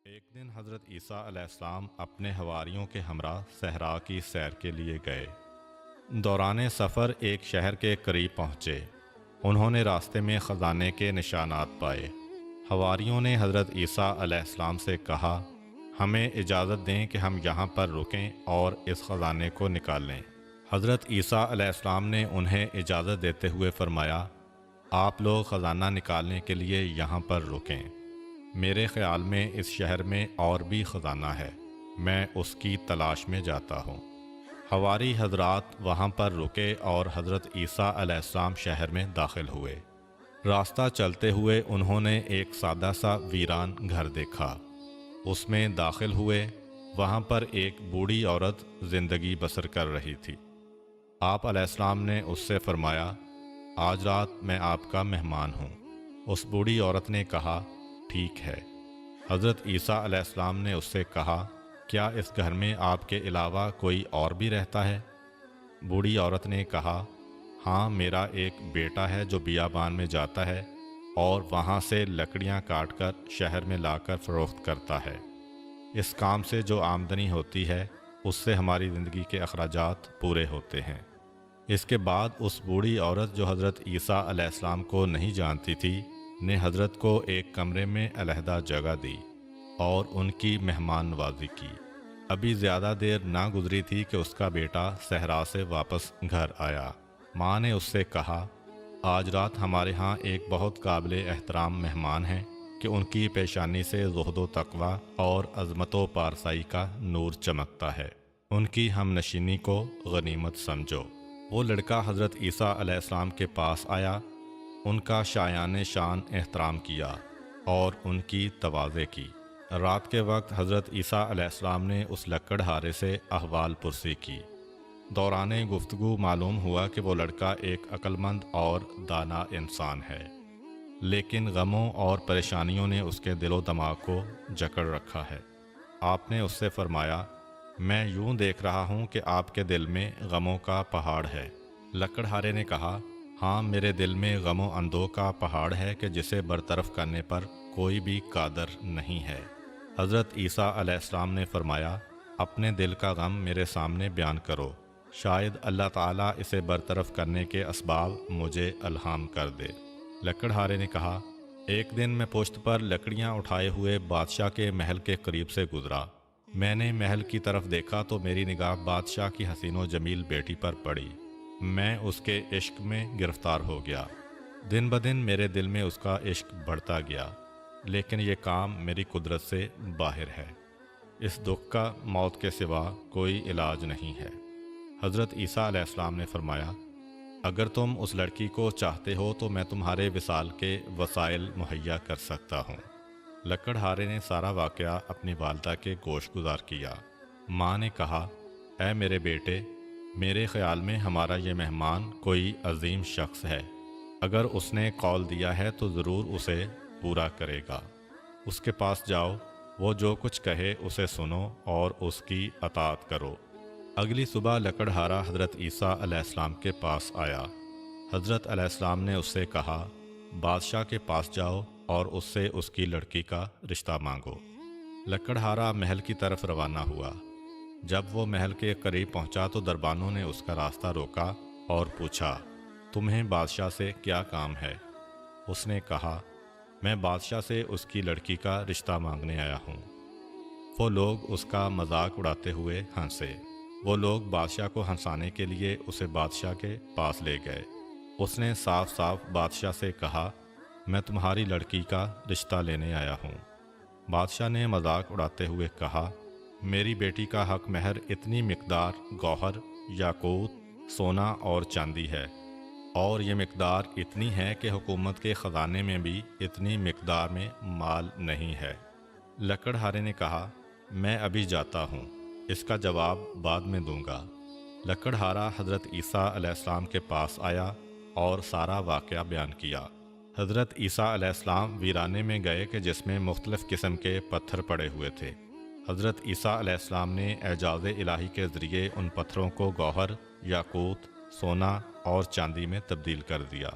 ایک دن حضرت عیسیٰ علیہ السلام اپنے حواریوں کے ہمراہ صحرا کی سیر کے لیے گئے۔ دوران سفر ایک شہر کے قریب پہنچے۔ انہوں نے راستے میں خزانے کے نشانات پائے۔ حواریوں نے حضرت عیسیٰ علیہ السلام سے کہا، ہمیں اجازت دیں کہ ہم یہاں پر رکیں اور اس خزانے کو نکال لیں۔ حضرت عیسیٰ علیہ السلام نے انہیں اجازت دیتے ہوئے فرمایا، آپ لوگ خزانہ نکالنے کے لیے یہاں پر رکیں۔ میرے خیال میں اس شہر میں اور بھی خزانہ ہے، میں اس کی تلاش میں جاتا ہوں۔ حواری حضرات وہاں پر رکے اور حضرت عیسیٰ علیہ السلام شہر میں داخل ہوئے۔ راستہ چلتے ہوئے انہوں نے ایک سادہ سا ویران گھر دیکھا۔ اس میں داخل ہوئے، وہاں پر ایک بوڑھی عورت زندگی بسر کر رہی تھی۔ آپ علیہ السلام نے اس سے فرمایا، آج رات میں آپ کا مہمان ہوں۔ اس بوڑھی عورت نے کہا، ٹھیک ہے۔ حضرت عیسیٰ علیہ السلام نے اس سے کہا، کیا اس گھر میں آپ کے علاوہ کوئی اور بھی رہتا ہے؟ بوڑھی عورت نے کہا، ہاں، میرا ایک بیٹا ہے جو بیابان میں جاتا ہے اور وہاں سے لکڑیاں کاٹ کر شہر میں لا کر فروخت کرتا ہے۔ اس کام سے جو آمدنی ہوتی ہے اس سے ہماری زندگی کے اخراجات پورے ہوتے ہیں۔ اس کے بعد اس بوڑھی عورت جو حضرت عیسیٰ علیہ السلام کو نہیں جانتی تھی نے حضرت کو ایک کمرے میں علیحدہ جگہ دی اور ان کی مہمان نوازی کی۔ ابھی زیادہ دیر نہ گزری تھی کہ اس کا بیٹا صحرا سے واپس گھر آیا۔ ماں نے اس سے کہا، آج رات ہمارے ہاں ایک بہت قابل احترام مہمان ہیں کہ ان کی پیشانی سے زہد و تقوی اور عظمت و پارسائی کا نور چمکتا ہے، ان کی ہم نشینی کو غنیمت سمجھو۔ وہ لڑکا حضرت عیسیٰ علیہ السلام کے پاس آیا، ان کا شایان شان احترام کیا اور ان کی تواضع کی۔ رات کے وقت حضرت عیسیٰ علیہ السلام نے اس لکڑہارے سے احوال پرسی کی۔ دوران گفتگو معلوم ہوا کہ وہ لڑکا ایک عقلمند اور دانا انسان ہے، لیکن غموں اور پریشانیوں نے اس کے دل و دماغ کو جکڑ رکھا ہے۔ آپ نے اس سے فرمایا، میں یوں دیکھ رہا ہوں کہ آپ کے دل میں غموں کا پہاڑ ہے۔ لکڑہارے نے کہا، ہاں، میرے دل میں غم و اندوہ کا پہاڑ ہے کہ جسے برطرف کرنے پر کوئی بھی قادر نہیں ہے۔ حضرت عیسیٰ علیہ السلام نے فرمایا، اپنے دل کا غم میرے سامنے بیان کرو، شاید اللہ تعالیٰ اسے برطرف کرنے کے اسباب مجھے الہام کر دے۔ لکڑہارے نے کہا، ایک دن میں پشت پر لکڑیاں اٹھائے ہوئے بادشاہ کے محل کے قریب سے گزرا۔ میں نے محل کی طرف دیکھا تو میری نگاہ بادشاہ کی حسین و جمیل بیٹی پر پڑی۔ میں اس کے عشق میں گرفتار ہو گیا۔ دن بدن میرے دل میں اس کا عشق بڑھتا گیا، لیکن یہ کام میری قدرت سے باہر ہے۔ اس دکھ کا موت کے سوا کوئی علاج نہیں ہے۔ حضرت عیسیٰ علیہ السلام نے فرمایا، اگر تم اس لڑکی کو چاہتے ہو تو میں تمہارے وصال کے وسائل مہیا کر سکتا ہوں۔ لکڑہارے نے سارا واقعہ اپنی والدہ کے گوش گزار کیا۔ ماں نے کہا، اے میرے بیٹے، میرے خیال میں ہمارا یہ مہمان کوئی عظیم شخص ہے۔ اگر اس نے قول دیا ہے تو ضرور اسے پورا کرے گا۔ اس کے پاس جاؤ، وہ جو کچھ کہے اسے سنو اور اس کی اطاعت کرو۔ اگلی صبح لکڑہارا حضرت عیسیٰ علیہ السلام کے پاس آیا۔ حضرت علیہ السلام نے اس سے کہا، بادشاہ کے پاس جاؤ اور اس سے اس کی لڑکی کا رشتہ مانگو۔ لکڑہارا محل کی طرف روانہ ہوا۔ جب وہ محل کے قریب پہنچا تو دربانوں نے اس کا راستہ روکا اور پوچھا، تمہیں بادشاہ سے کیا کام ہے؟ اس نے کہا، میں بادشاہ سے اس کی لڑکی کا رشتہ مانگنے آیا ہوں۔ وہ لوگ اس کا مذاق اڑاتے ہوئے ہنسے۔ وہ لوگ بادشاہ کو ہنسانے کے لیے اسے بادشاہ کے پاس لے گئے۔ اس نے صاف صاف بادشاہ سے کہا، میں تمہاری لڑکی کا رشتہ لینے آیا ہوں۔ بادشاہ نے مذاق اڑاتے ہوئے کہا، میری بیٹی کا حق مہر اتنی مقدار گوہر، یاقوت، سونا اور چاندی ہے، اور یہ مقدار اتنی ہے کہ حکومت کے خزانے میں بھی اتنی مقدار میں مال نہیں ہے۔ لکڑہارے نے کہا، میں ابھی جاتا ہوں، اس کا جواب بعد میں دوں گا۔ لکڑہارا حضرت عیسیٰ علیہ السلام کے پاس آیا اور سارا واقعہ بیان کیا۔ حضرت عیسیٰ علیہ السلام ویرانے میں گئے کہ جس میں مختلف قسم کے پتھر پڑے ہوئے تھے۔ حضرت عیسیٰ علیہ السلام نے اعجاز الہی کے ذریعے ان پتھروں کو گوہر، یاقوت، سونا اور چاندی میں تبدیل کر دیا۔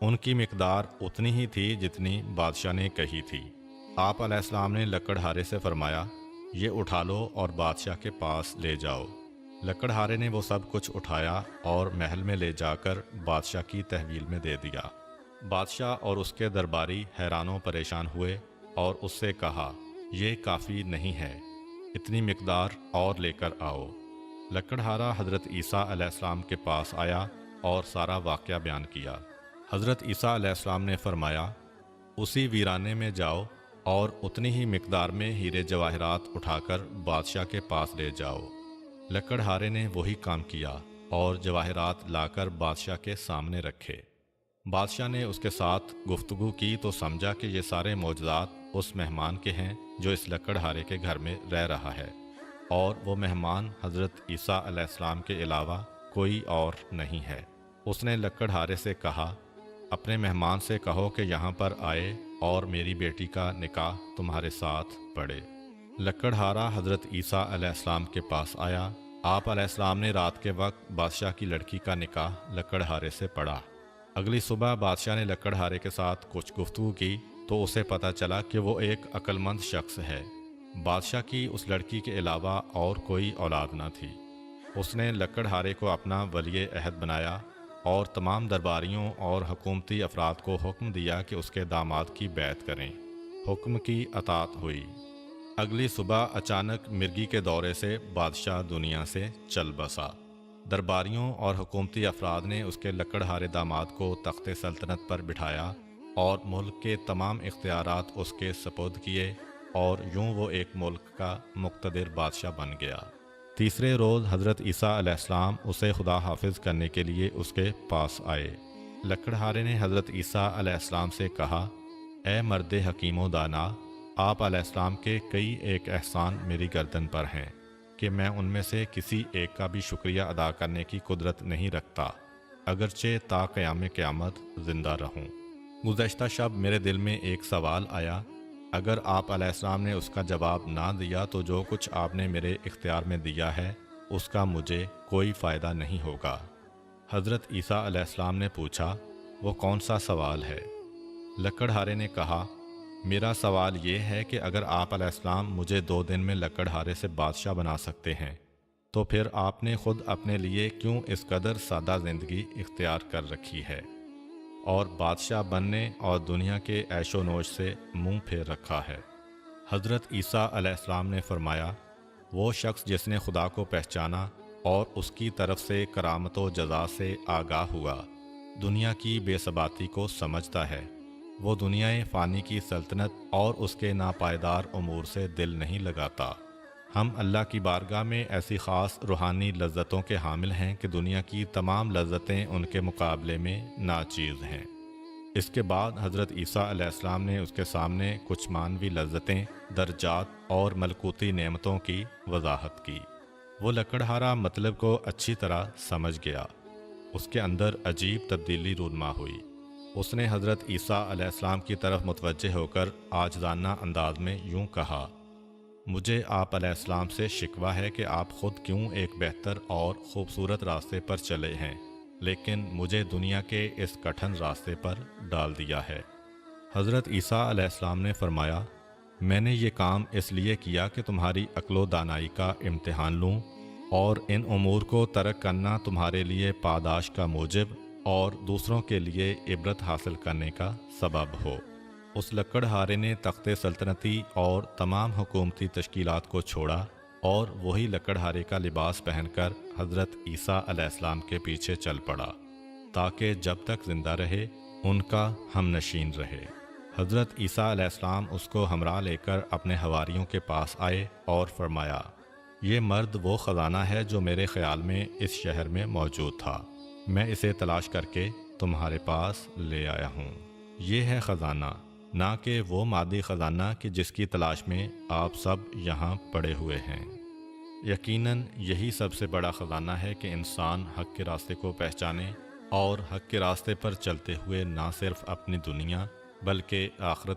ان کی مقدار اتنی ہی تھی جتنی بادشاہ نے کہی تھی۔ آپ علیہ السلام نے لکڑہارے سے فرمایا، یہ اٹھا لو اور بادشاہ کے پاس لے جاؤ۔ لکڑہارے نے وہ سب کچھ اٹھایا اور محل میں لے جا کر بادشاہ کی تحویل میں دے دیا۔ بادشاہ اور اس کے درباری حیران و پریشان ہوئے اور اس سے کہا، یہ کافی نہیں ہے، اتنی مقدار اور لے کر آؤ۔ لکڑہارا حضرت عیسیٰ علیہ السلام کے پاس آیا اور سارا واقعہ بیان کیا۔ حضرت عیسیٰ علیہ السلام نے فرمایا، اسی ویرانے میں جاؤ اور اتنی ہی مقدار میں ہیرے جواہرات اٹھا کر بادشاہ کے پاس لے جاؤ۔ لکڑہارے نے وہی کام کیا اور جواہرات لا کر بادشاہ کے سامنے رکھے۔ بادشاہ نے اس کے ساتھ گفتگو کی تو سمجھا کہ یہ سارے معجزات اس مہمان کے ہیں جو اس لکڑہارے کے گھر میں رہ رہا ہے، اور وہ مہمان حضرت عیسیٰ علیہ السلام کے علاوہ کوئی اور نہیں ہے۔ اس نے لکڑہارے سے کہا، اپنے مہمان سے کہو کہ یہاں پر آئے اور میری بیٹی کا نکاح تمہارے ساتھ پڑھے۔ لکڑہارا حضرت عیسیٰ علیہ السلام کے پاس آیا۔ آپ علیہ السلام نے رات کے وقت بادشاہ کی لڑکی کا نکاح لکڑہارے سے پڑھا۔ اگلی صبح بادشاہ نے لکڑہارے کے ساتھ کچھ گفتگو کی تو اسے پتہ چلا کہ وہ ایک عقل مند شخص ہے۔ بادشاہ کی اس لڑکی کے علاوہ اور کوئی اولاد نہ تھی۔ اس نے لکڑہارے کو اپنا ولی عہد بنایا اور تمام درباریوں اور حکومتی افراد کو حکم دیا کہ اس کے داماد کی بیعت کریں۔ حکم کی اطاعت ہوئی۔ اگلی صبح اچانک مرگی کے دورے سے بادشاہ دنیا سے چل بسا۔ درباریوں اور حکومتی افراد نے اس کے لکڑہارے داماد کو تخت سلطنت پر بٹھایا اور ملک کے تمام اختیارات اس کے سپرد کیے، اور یوں وہ ایک ملک کا مقتدر بادشاہ بن گیا۔ تیسرے روز حضرت عیسیٰ علیہ السلام اسے خدا حافظ کرنے کے لیے اس کے پاس آئے۔ لکڑہارے نے حضرت عیسیٰ علیہ السلام سے کہا، اے مرد حکیم و دانا، آپ علیہ السلام کے کئی ایک احسان میری گردن پر ہیں کہ میں ان میں سے کسی ایک کا بھی شکریہ ادا کرنے کی قدرت نہیں رکھتا، اگرچہ تا قیام قیامت زندہ رہوں۔ گزشتہ شب میرے دل میں ایک سوال آیا، اگر آپ علیہ السلام نے اس کا جواب نہ دیا تو جو کچھ آپ نے میرے اختیار میں دیا ہے اس کا مجھے کوئی فائدہ نہیں ہوگا۔ حضرت عیسیٰ علیہ السلام نے پوچھا، وہ کون سا سوال ہے؟ لکڑہارے نے کہا، میرا سوال یہ ہے کہ اگر آپ علیہ السلام مجھے 2 دن میں لکڑہارے سے بادشاہ بنا سکتے ہیں تو پھر آپ نے خود اپنے لیے کیوں اس قدر سادہ زندگی اختیار کر رکھی ہے اور بادشاہ بننے اور دنیا کے عیش و نوش سے منہ پھیر رکھا ہے؟ حضرت عیسیٰ علیہ السلام نے فرمایا، وہ شخص جس نے خدا کو پہچانا اور اس کی طرف سے کرامت و جزا سے آگاہ ہوا، دنیا کی بے ثباتی کو سمجھتا ہے، وہ دنیا فانی کی سلطنت اور اس کے ناپائیدار امور سے دل نہیں لگاتا۔ ہم اللہ کی بارگاہ میں ایسی خاص روحانی لذتوں کے حامل ہیں کہ دنیا کی تمام لذتیں ان کے مقابلے میں ناچیز ہیں۔ اس کے بعد حضرت عیسیٰ علیہ السلام نے اس کے سامنے کچھ مانوی لذتیں، درجات اور ملکوتی نعمتوں کی وضاحت کی۔ وہ لکڑہارا مطلب کو اچھی طرح سمجھ گیا۔ اس کے اندر عجیب تبدیلی رونما ہوئی۔ اس نے حضرت عیسیٰ علیہ السلام کی طرف متوجہ ہو کر عاجزانہ انداز میں یوں کہا، مجھے آپ علیہ السلام سے شکوہ ہے کہ آپ خود کیوں ایک بہتر اور خوبصورت راستے پر چلے ہیں لیکن مجھے دنیا کے اس کٹھن راستے پر ڈال دیا ہے۔ حضرت عیسیٰ علیہ السلام نے فرمایا، میں نے یہ کام اس لیے کیا کہ تمہاری عقل و دانائی کا امتحان لوں اور ان امور کو ترک کرنا تمہارے لیے پاداش کا موجب اور دوسروں کے لیے عبرت حاصل کرنے کا سبب ہو۔ اس لکڑہارے نے تخت سلطنتی اور تمام حکومتی تشکیلات کو چھوڑا اور وہی لکڑہارے کا لباس پہن کر حضرت عیسیٰ علیہ السلام کے پیچھے چل پڑا تاکہ جب تک زندہ رہے ان کا ہم نشین رہے۔ حضرت عیسیٰ علیہ السلام اس کو ہمراہ لے کر اپنے حواریوں کے پاس آئے اور فرمایا، یہ مرد وہ خزانہ ہے جو میرے خیال میں اس شہر میں موجود تھا، میں اسے تلاش کر کے تمہارے پاس لے آیا ہوں۔ یہ ہے خزانہ، نہ کہ وہ مادی خزانہ کہ جس کی تلاش میں آپ سب یہاں پڑے ہوئے ہیں۔ یقیناً یہی سب سے بڑا خزانہ ہے کہ انسان حق کے راستے کو پہچانے اور حق کے راستے پر چلتے ہوئے نہ صرف اپنی دنیا بلکہ آخرت